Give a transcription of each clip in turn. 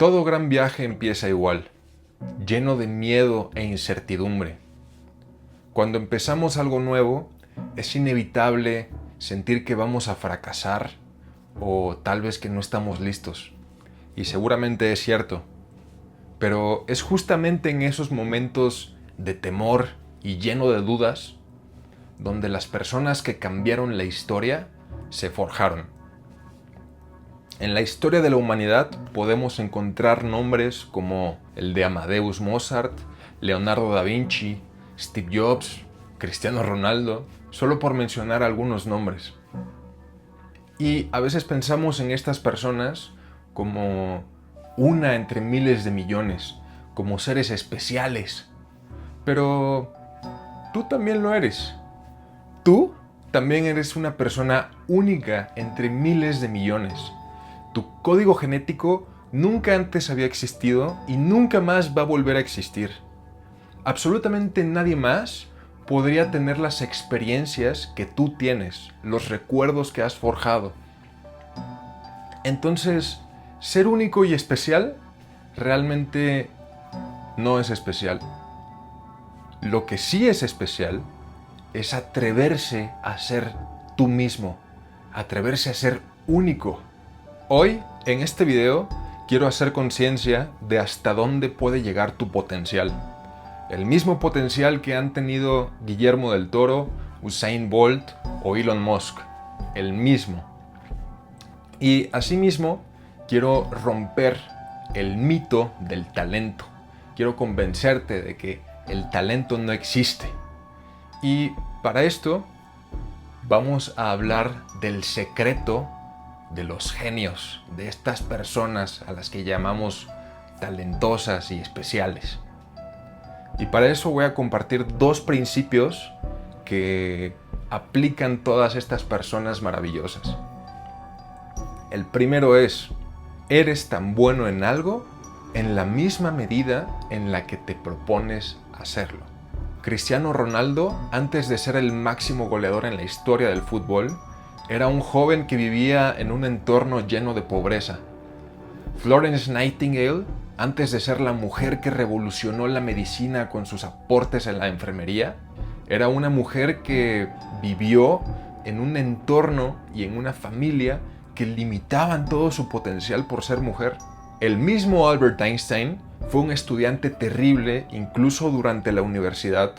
Todo gran viaje empieza igual, lleno de miedo e incertidumbre. Cuando empezamos algo nuevo, es inevitable sentir que vamos a fracasar o tal vez que no estamos listos. Y seguramente es cierto. Pero es justamente en esos momentos de temor y lleno de dudas donde las personas que cambiaron la historia se forjaron. En la historia de la humanidad podemos encontrar nombres como el de Amadeus Mozart, Leonardo da Vinci, Steve Jobs, Cristiano Ronaldo, solo por mencionar algunos nombres. Y a veces pensamos en estas personas como una entre miles de millones, como seres especiales. Pero tú también lo eres. Tú también eres una persona única entre miles de millones. Tu código genético nunca antes había existido y nunca más va a volver a existir. Absolutamente nadie más podría tener las experiencias que tú tienes, los recuerdos que has forjado. Entonces, ser único y especial realmente no es especial. Lo que sí es especial es atreverse a ser tú mismo, atreverse a ser único. Hoy, en este video, quiero hacer conciencia de hasta dónde puede llegar tu potencial. El mismo potencial que han tenido Guillermo del Toro, Usain Bolt o Elon Musk. El mismo. Y asimismo, quiero romper el mito del talento. Quiero convencerte de que el talento no existe. Y para esto, vamos a hablar del secreto de los genios, de estas personas a las que llamamos talentosas y especiales. Y para eso voy a compartir dos principios que aplican todas estas personas maravillosas. El primero es, eres tan bueno en algo en la misma medida en la que te propones hacerlo. Cristiano Ronaldo, antes de ser el máximo goleador en la historia del fútbol, era un joven que vivía en un entorno lleno de pobreza. Florence Nightingale, antes de ser la mujer que revolucionó la medicina con sus aportes en la enfermería, era una mujer que vivió en un entorno y en una familia que limitaban todo su potencial por ser mujer. El mismo Albert Einstein fue un estudiante terrible incluso durante la universidad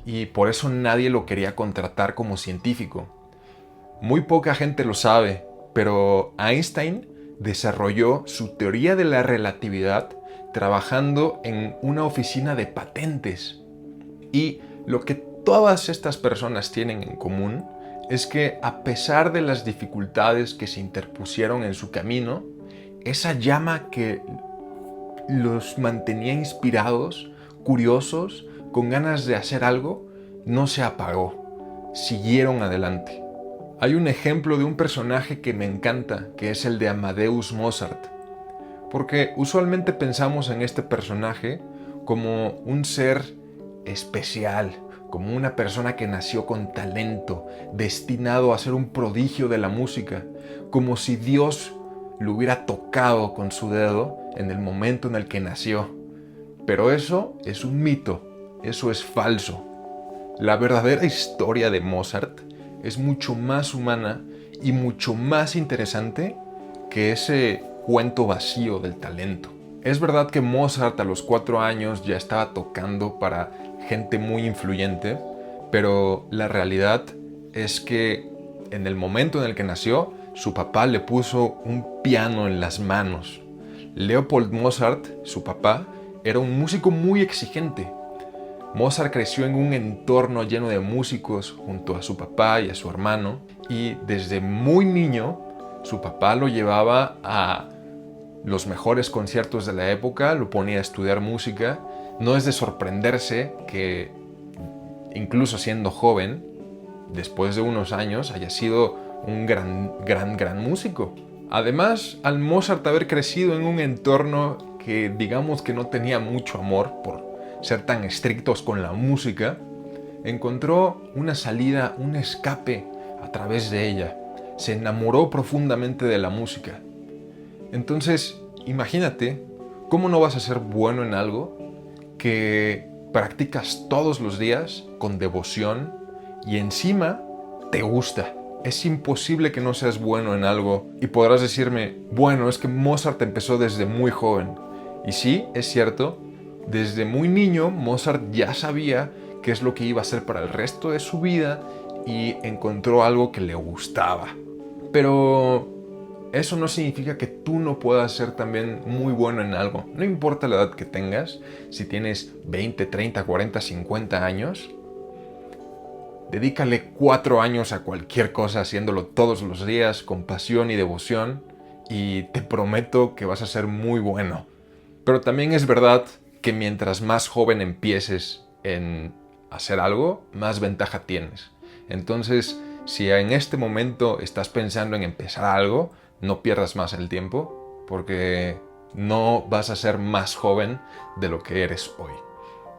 y por eso nadie lo quería contratar como científico. Muy poca gente lo sabe, pero Einstein desarrolló su teoría de la relatividad trabajando en una oficina de patentes. Y lo que todas estas personas tienen en común es que a pesar de las dificultades que se interpusieron en su camino, esa llama que los mantenía inspirados, curiosos, con ganas de hacer algo, no se apagó. Siguieron adelante. Hay un ejemplo de un personaje que me encanta, que es el de Amadeus Mozart. Porque usualmente pensamos en este personaje como un ser especial, como una persona que nació con talento, destinado a ser un prodigio de la música, como si Dios lo hubiera tocado con su dedo en el momento en el que nació. Pero eso es un mito, eso es falso. La verdadera historia de Mozart es mucho más humana y mucho más interesante que ese cuento vacío del talento. Es verdad que Mozart a los 4 años ya estaba tocando para gente muy influyente, pero la realidad es que en el momento en el que nació, su papá le puso un piano en las manos. Leopold Mozart, su papá, era un músico muy exigente. Mozart creció en un entorno lleno de músicos junto a su papá y a su hermano, y desde muy niño su papá lo llevaba a los mejores conciertos de la época, lo ponía a estudiar música. No es de sorprenderse que incluso siendo joven, después de unos años, haya sido un gran músico. Además, al Mozart haber crecido en un entorno que digamos que no tenía mucho amor por ser tan estrictos con la música, encontró una salida, un escape a través de ella. Se enamoró profundamente de la música. Entonces, imagínate ¿Cómo no vas a ser bueno en algo que practicas todos los días con devoción y encima te gusta? Es imposible que no seas bueno en algo y podrás decirme, bueno, es que Mozart empezó desde muy joven. Y sí, es cierto, desde muy niño Mozart ya sabía qué es lo que iba a hacer para el resto de su vida y encontró algo que le gustaba. Pero eso no significa que tú no puedas ser también muy bueno en algo. No importa la edad que tengas, si tienes 20, 30, 40, 50 años, dedícale 4 años a cualquier cosa haciéndolo todos los días con pasión y devoción y te prometo que vas a ser muy bueno. Pero también es verdad que mientras más joven empieces en hacer algo, más ventaja tienes. Entonces, si en este momento estás pensando en empezar algo, no pierdas más el tiempo porque no vas a ser más joven de lo que eres hoy.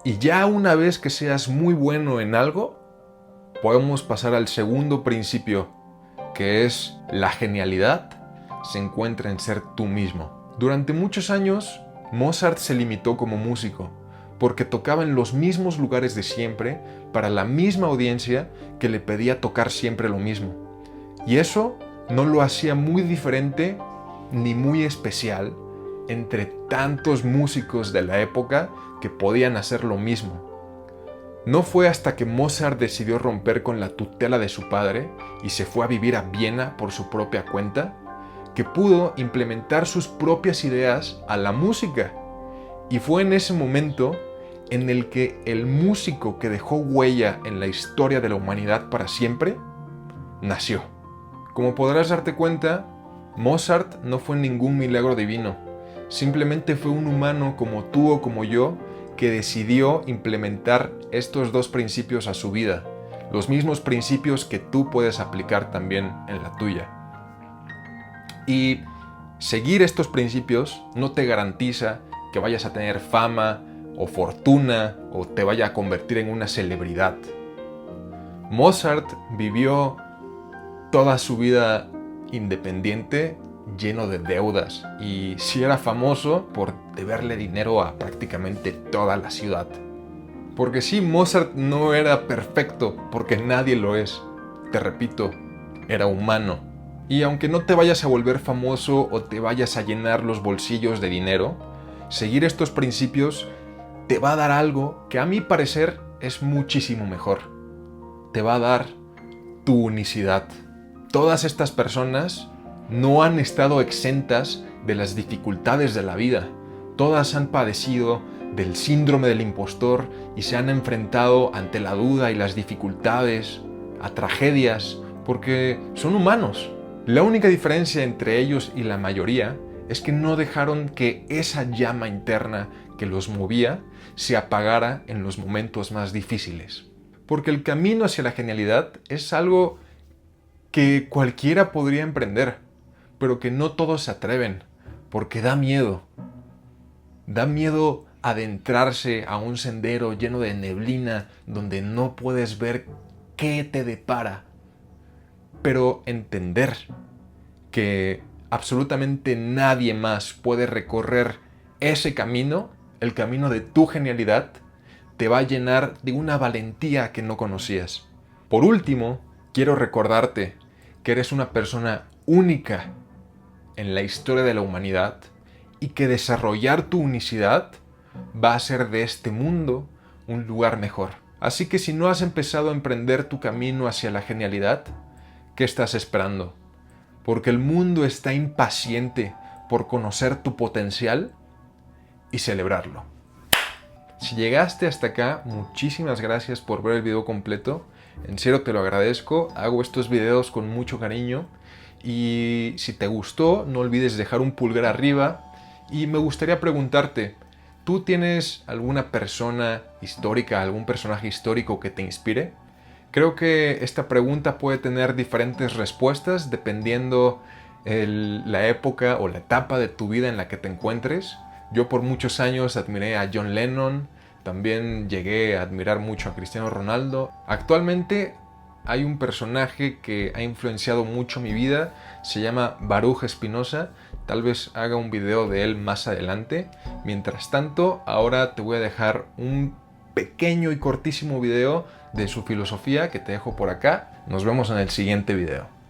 Y ya una vez que seas muy bueno en algo, podemos pasar al segundo principio, que es la genialidad se encuentra en ser tú mismo. Durante muchos años, Mozart se limitó como músico, porque tocaba en los mismos lugares de siempre, para la misma audiencia que le pedía tocar siempre lo mismo. Y eso no lo hacía muy diferente ni muy especial entre tantos músicos de la época que podían hacer lo mismo. No fue hasta que Mozart decidió romper con la tutela de su padre y se fue a vivir a Viena por su propia cuenta, que pudo implementar sus propias ideas a la música. Y fue en ese momento en el que el músico que dejó huella en la historia de la humanidad para siempre, nació. Como podrás darte cuenta, Mozart no fue ningún milagro divino. Simplemente fue un humano como tú o como yo que decidió implementar estos dos principios a su vida, los mismos principios que tú puedes aplicar también en la tuya. Y seguir estos principios no te garantiza que vayas a tener fama o fortuna o te vaya a convertir en una celebridad. Mozart vivió toda su vida independiente, lleno de deudas, y sí era famoso por deberle dinero a prácticamente toda la ciudad. Porque sí, Mozart no era perfecto, porque nadie lo es. Te repito, era humano. Y aunque no te vayas a volver famoso o te vayas a llenar los bolsillos de dinero, seguir estos principios te va a dar algo que a mi parecer es muchísimo mejor. Te va a dar tu unicidad. Todas estas personas no han estado exentas de las dificultades de la vida. Todas han padecido del síndrome del impostor y se han enfrentado ante la duda y las dificultades, a tragedias, porque son humanos. La única diferencia entre ellos y la mayoría es que no dejaron que esa llama interna que los movía se apagara en los momentos más difíciles. Porque el camino hacia la genialidad es algo que cualquiera podría emprender, pero que no todos se atreven, porque da miedo. Da miedo adentrarse a un sendero lleno de neblina donde no puedes ver qué te depara. Pero entender que absolutamente nadie más puede recorrer ese camino, el camino de tu genialidad, te va a llenar de una valentía que no conocías. Por último, quiero recordarte que eres una persona única en la historia de la humanidad y que desarrollar tu unicidad va a hacer de este mundo un lugar mejor. Así que si no has empezado a emprender tu camino hacia la genialidad, ¿qué estás esperando? Porque el mundo está impaciente por conocer tu potencial y celebrarlo. Si llegaste hasta acá, muchísimas gracias por ver el video completo. En serio te lo agradezco. Hago estos videos con mucho cariño. Y si te gustó, no olvides dejar un pulgar arriba. Y me gustaría preguntarte, ¿tú tienes alguna persona histórica, algún personaje histórico que te inspire? Creo que esta pregunta puede tener diferentes respuestas dependiendo la época o la etapa de tu vida en la que te encuentres. Yo por muchos años admiré a John Lennon, también llegué a admirar mucho a Cristiano Ronaldo. Actualmente hay un personaje que ha influenciado mucho mi vida, se llama Baruch Spinoza. Tal vez haga un video de él más adelante, Mientras tanto, ahora te voy a dejar un pequeño y cortísimo video de su filosofía que te dejo por acá. Nos vemos en el siguiente video.